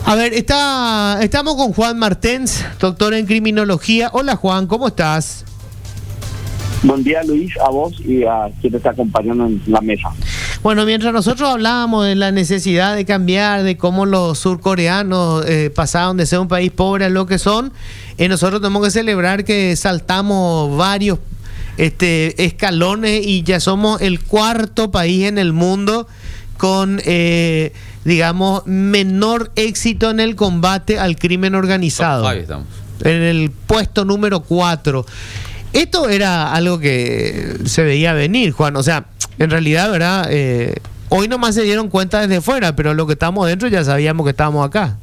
A ver, estamos con Juan Martens, doctor en criminología. Hola Juan, ¿cómo estás? Buen día, Luis, a vos y a quienes te acompañan en la mesa. Bueno, mientras nosotros hablábamos de la necesidad de cambiar, de cómo los surcoreanos pasaron de ser un país pobre a lo que son, nosotros tenemos que celebrar que saltamos varios escalones y ya somos el cuarto país en el mundo con, digamos, menor éxito en el combate al crimen organizado. Ahí estamos. En el puesto número 4. Esto era algo que se veía venir, Juan. O sea, en realidad, ¿verdad? Hoy nomás se dieron cuenta desde fuera, pero lo que estamos dentro ya sabíamos que estábamos acá.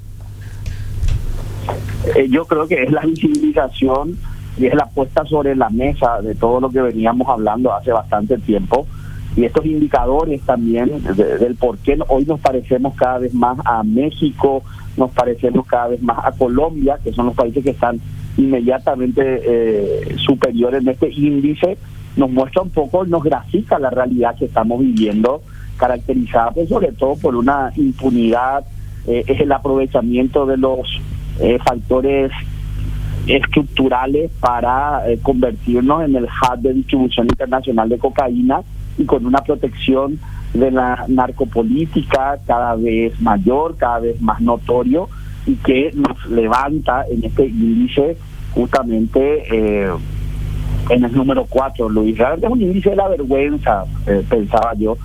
Yo creo que es la visibilización y es la puesta sobre la mesa de todo lo que veníamos hablando hace bastante tiempo. Y estos indicadores también del por qué hoy nos parecemos cada vez más a México, nos parecemos cada vez más a Colombia, que son los países que están inmediatamente superiores en este índice, nos muestra un poco, nos grafica la realidad que estamos viviendo, caracterizada pues, sobre todo por una impunidad, es el aprovechamiento de los factores estructurales para convertirnos en el hub de distribución internacional de cocaína y con una protección de la narcopolítica cada vez mayor, cada vez más notorio y que nos levanta en este índice justamente en el número 4, Luis. Realmente es un índice de la vergüenza, pensaba yo,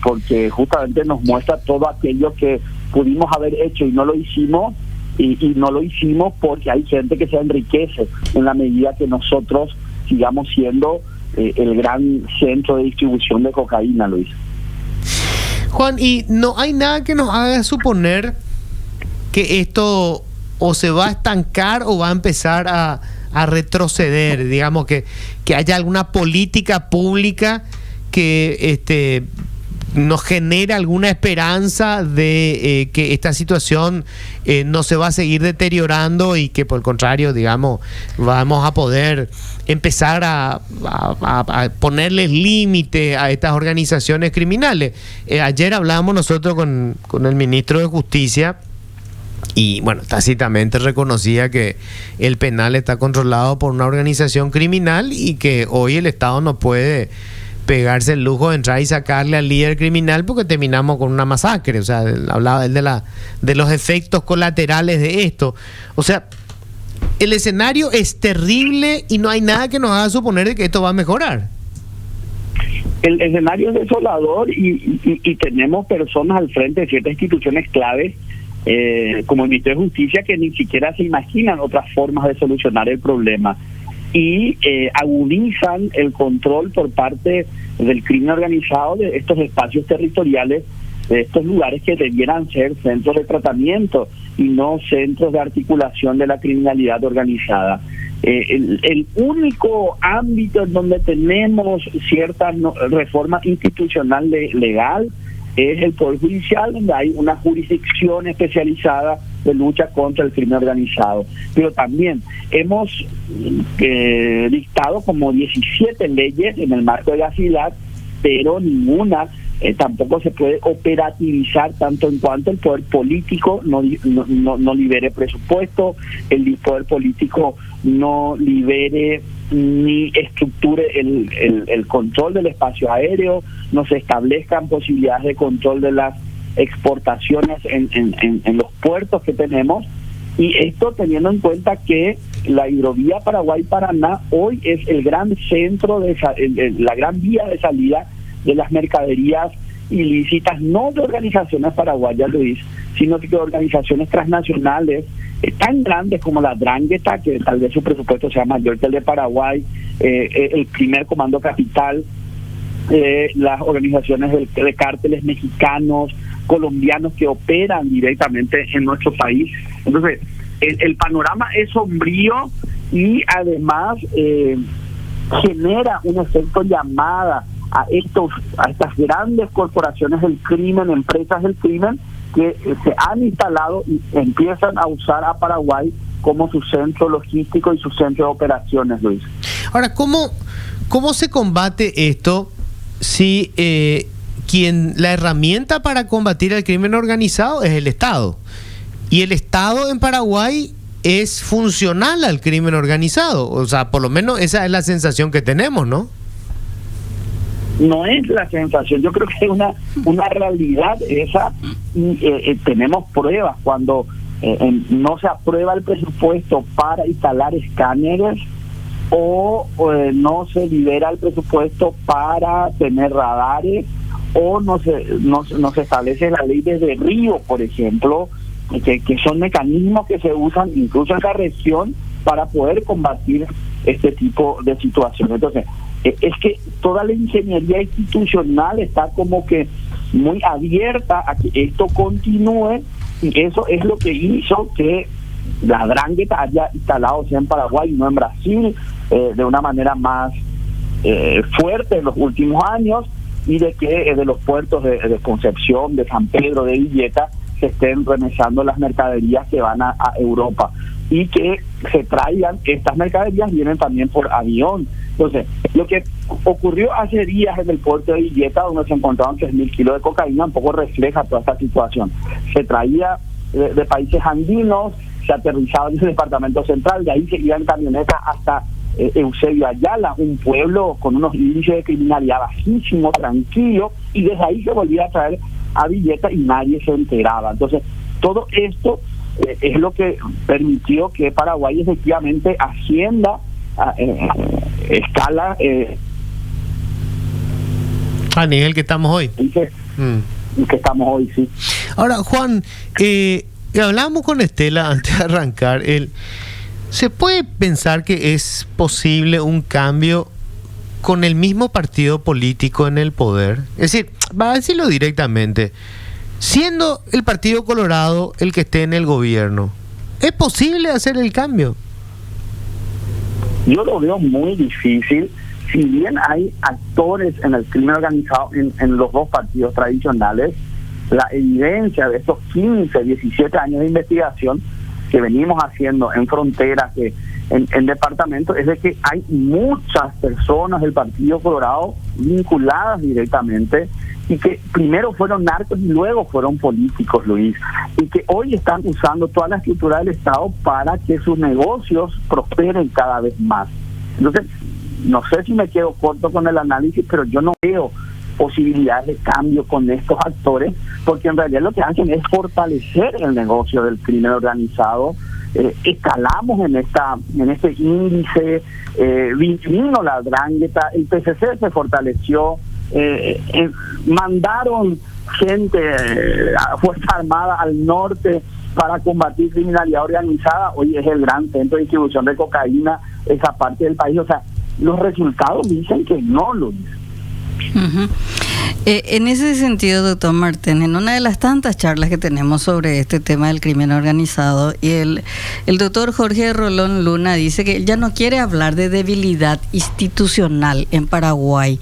porque justamente nos muestra todo aquello que pudimos haber hecho y no lo hicimos, y no lo hicimos porque hay gente que se enriquece en la medida que nosotros sigamos siendo el gran centro de distribución de cocaína, Luis. Juan, y no hay nada que nos haga suponer que esto o se va a estancar o va a empezar a retroceder, digamos que haya alguna política pública que nos genere alguna esperanza de que esta situación no se va a seguir deteriorando y que por el contrario, digamos, vamos a poder empezar a ponerles límite a estas organizaciones criminales. Ayer hablábamos nosotros con el ministro de Justicia y bueno, tácitamente reconocía que el penal está controlado por una organización criminal y que hoy el Estado no puede pegarse el lujo de entrar y sacarle al líder criminal porque terminamos con una masacre. O sea, hablaba él de los efectos colaterales de esto. O sea, el escenario es terrible y no hay nada que nos haga suponer de que esto va a mejorar. El escenario es desolador y tenemos personas al frente de ciertas instituciones claves como el Ministerio de Justicia que ni siquiera se imaginan otras formas de solucionar el problema y agudizan el control por parte del crimen organizado de estos espacios territoriales, de estos lugares que debieran ser centros de tratamiento y no centros de articulación de la criminalidad organizada. El único ámbito en donde tenemos cierta reforma institucional legal es el Poder Judicial, donde hay una jurisdicción especializada de lucha contra el crimen organizado. Pero también hemos dictado como 17 leyes en el marco de la ciudad, pero ninguna tampoco se puede operativizar tanto en cuanto el poder político no libere presupuesto, el poder político no libere ni estructure el control del espacio aéreo, no se establezcan posibilidades de control de las exportaciones en los puertos que tenemos, y esto teniendo en cuenta que la hidrovía Paraguay-Paraná hoy es el gran centro la gran vía de salida de las mercaderías ilícitas, no de organizaciones paraguayas, Luis, sino de organizaciones transnacionales tan grandes como la Drangheta, que tal vez su presupuesto sea mayor que el de Paraguay, el primer Comando Capital, las organizaciones de cárteles mexicanos, colombianos que operan directamente en nuestro país. Entonces, el panorama es sombrío y además genera un efecto llamada a estas grandes corporaciones del crimen, empresas del crimen, que se han instalado y empiezan a usar a Paraguay como su centro logístico y su centro de operaciones, Luis. Ahora, ¿cómo se combate esto si la herramienta para combatir el crimen organizado es el Estado? Y el Estado en Paraguay es funcional al crimen organizado. O sea, por lo menos esa es la sensación que tenemos, ¿no? No es la sensación, yo creo que es una realidad esa, y tenemos pruebas. Cuando no se aprueba el presupuesto para instalar escáneres, o no se libera el presupuesto para tener radares, o no se establece la ley de derribo, por ejemplo, que son mecanismos que se usan incluso en la región para poder combatir este tipo de situaciones. Entonces, es que toda la ingeniería institucional está como que muy abierta a que esto continúe, y eso es lo que hizo que la Drangheta haya instalado en Paraguay y no en Brasil de una manera más fuerte en los últimos años, y de que de los puertos de Concepción, de San Pedro, de Villeta, se estén remesando las mercaderías que van a Europa, y que se traigan estas mercaderías, vienen también por avión. Entonces, lo que ocurrió hace días en el puerto de Villeta, donde se encontraron 3.000 kilos de cocaína, un poco refleja toda esta situación. Se traía de países andinos, se aterrizaba en el departamento central, de ahí se iba en camioneta hasta Eusebio Ayala, un pueblo con unos índices de criminalidad bajísimos, tranquilo, y desde ahí se volvía a traer a Villeta y nadie se enteraba. Entonces, todo esto es lo que permitió que Paraguay efectivamente ascienda a escala a nivel que estamos hoy. Que estamos hoy, sí. Ahora, Juan, hablamos con Estela antes de arrancar. ¿Se puede pensar que es posible un cambio con el mismo partido político en el poder? Es decir, va a decirlo directamente, siendo el Partido Colorado el que esté en el gobierno, ¿es posible hacer el cambio? Yo lo veo muy difícil. Si bien hay actores en el crimen organizado en los dos partidos tradicionales, la evidencia de estos 15, 17 años de investigación que venimos haciendo en fronteras, en departamentos, es de que hay muchas personas del Partido Colorado vinculadas directamente, y que primero fueron narcos y luego fueron políticos, Luis, y que hoy están usando toda la estructura del Estado para que sus negocios prosperen cada vez más. Entonces, no sé si me quedo corto con el análisis, pero yo no veo posibilidades de cambio con estos actores, porque en realidad lo que hacen es fortalecer el negocio del crimen organizado. Escalamos en este índice, vino la Drangheta, el PCC se fortaleció, mandaron gente, Fuerza Armada al norte para combatir criminalidad organizada. Hoy es el gran centro de distribución de cocaína esa parte del país. O sea, los resultados dicen que no lo dicen. Uh-huh. En ese sentido, doctor Martín, en una de las tantas charlas que tenemos sobre este tema del crimen organizado, y el doctor Jorge Rolón Luna dice que él ya no quiere hablar de debilidad institucional en Paraguay,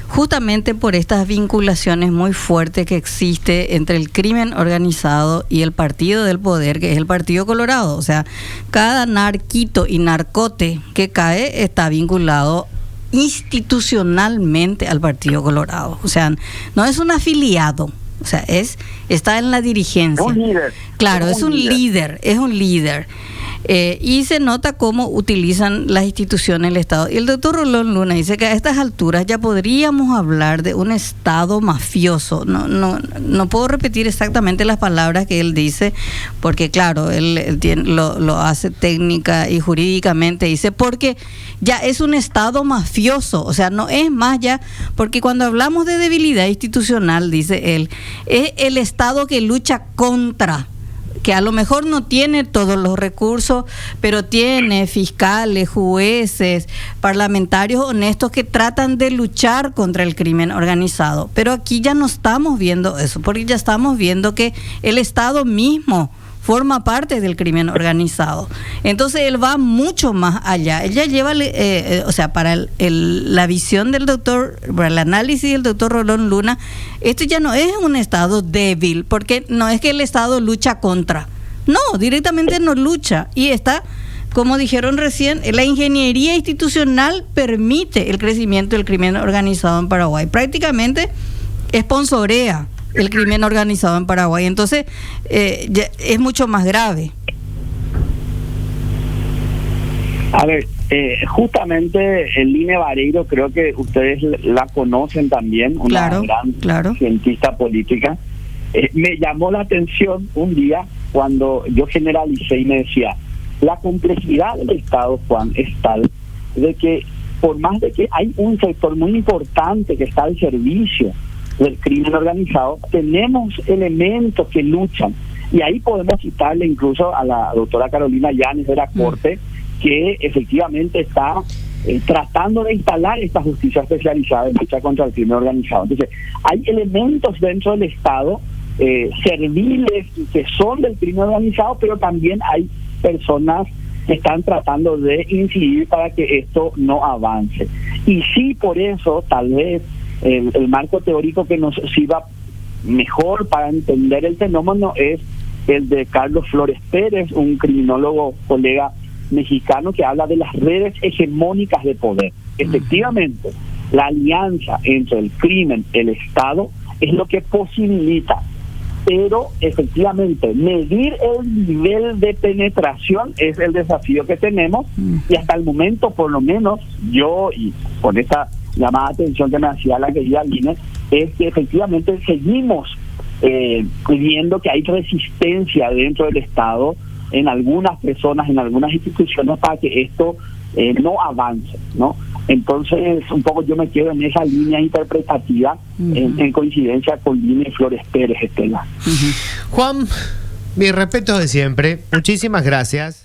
justamente por estas vinculaciones muy fuertes que existe entre el crimen organizado y el partido del poder, que es el Partido Colorado. O sea, cada narquito y narcote que cae está vinculado institucionalmente al Partido Colorado. O sea, no es un afiliado, o sea, está en la dirigencia. Un líder. Claro, es un líder. Y se nota cómo utilizan las instituciones del Estado. Y el doctor Rolón Luna dice que a estas alturas ya podríamos hablar de un Estado mafioso. No puedo repetir exactamente las palabras que él dice, porque claro, él lo hace técnica y jurídicamente. Dice, porque ya es un Estado mafioso. O sea, no es más ya, porque cuando hablamos de debilidad institucional, dice él, es el Estado que lucha contra, que a lo mejor no tiene todos los recursos, pero tiene fiscales, jueces, parlamentarios honestos que tratan de luchar contra el crimen organizado. Pero aquí ya no estamos viendo eso, porque ya estamos viendo que el Estado mismo forma parte del crimen organizado. Entonces él va mucho más allá. Él ya lleva, o sea, para la visión del doctor, para el análisis del doctor Rolón Luna, esto ya no es un Estado débil, porque no es que el Estado lucha contra. No, directamente no lucha. Y está, como dijeron recién, la ingeniería institucional permite el crecimiento del crimen organizado en Paraguay. Prácticamente sponsorea el crimen organizado en Paraguay. Entonces, es mucho más grave. A ver, justamente Line Vareiro, creo que ustedes la conocen también, una gran cientista política. Me llamó la atención un día cuando yo generalicé y me decía, la complejidad del Estado, Juan, es tal de que por más de que hay un sector muy importante que está al servicio del crimen organizado, tenemos elementos que luchan. Y ahí podemos citarle incluso a la doctora Carolina Llanes de la Corte, que efectivamente está tratando de instalar esta justicia especializada en lucha contra el crimen organizado. Entonces, hay elementos dentro del Estado serviles que son del crimen organizado, pero también hay personas que están tratando de incidir para que esto no avance. Y sí, por eso, tal vez el marco teórico que nos sirva mejor para entender el fenómeno es el de Carlos Flores Pérez, un criminólogo colega mexicano que habla de las redes hegemónicas de poder. Efectivamente, la alianza entre el crimen y el Estado es lo que posibilita, pero efectivamente medir el nivel de penetración es el desafío que tenemos, y hasta el momento, por lo menos yo, y con esta llamada atención que me hacía la querida Line, es que efectivamente seguimos viendo que hay resistencia dentro del Estado en algunas personas, en algunas instituciones, para que esto no avance, ¿no? Entonces, un poco yo me quedo en esa línea interpretativa, en coincidencia con Line Flores Pérez, Estela. Juan, mi respeto de siempre. Muchísimas gracias.